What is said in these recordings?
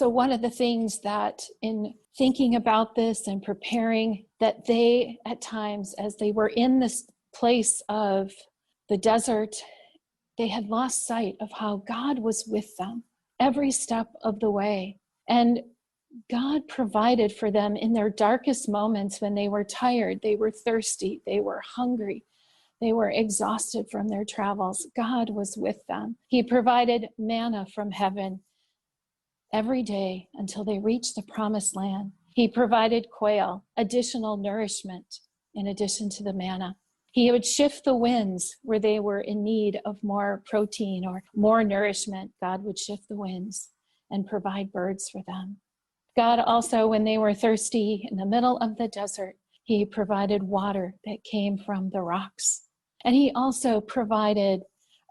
So one of the things that in thinking about this and preparing, that they at times, as they were in this place of the desert, they had lost sight of how God was with them every step of the way. And God provided for them in their darkest moments when they were tired, they were thirsty, they were hungry, they were exhausted from their travels. God was with them. He provided manna from heaven every day until they reached the promised land. He provided quail, additional nourishment in addition to the manna. He would shift the winds where they were in need of more protein or more nourishment. God would shift the winds and provide birds for them. God also, when they were thirsty in the middle of the desert, he provided water that came from the rocks. And he also provided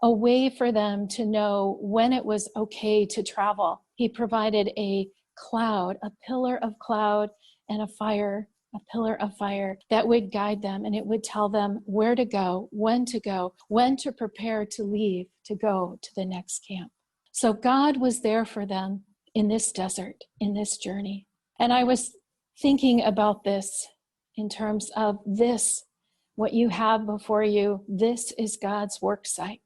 a way for them to know when it was okay to travel. He provided a cloud, a pillar of cloud and a pillar of fire that would guide them, and it would tell them where to go, when to prepare to leave to go to the next camp. So God was there for them in this desert, in this journey. And I was thinking about this in terms of this, what you have before you, this is God's work site.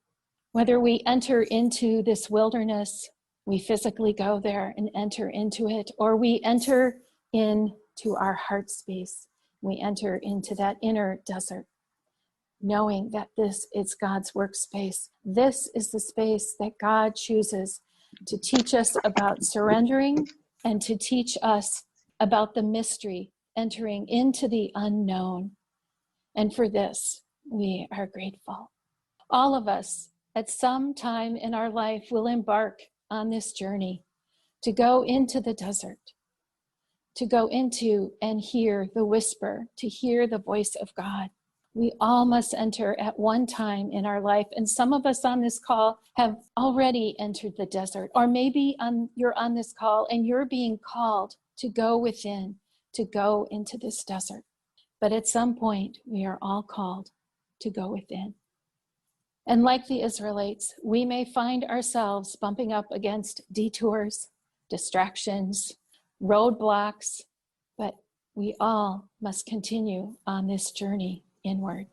Whether we enter into this wilderness, we physically go there and enter into it, or we enter into our heart space, we enter into that inner desert, knowing that this is God's workspace. This is the space that God chooses to teach us about surrendering and to teach us about the mystery, entering into the unknown. And for this, we are grateful. All of us at some time in our life will embark on this journey to go into the desert, to go into and hear the whisper, to hear the voice of God. We all must enter at one time in our life. And some of us on this call have already entered the desert, or maybe you're on this call and you're being called to go within, to go into this desert. But at some point, we are all called to go within. And like the Israelites, we may find ourselves bumping up against detours, distractions, roadblocks, but we all must continue on this journey inward.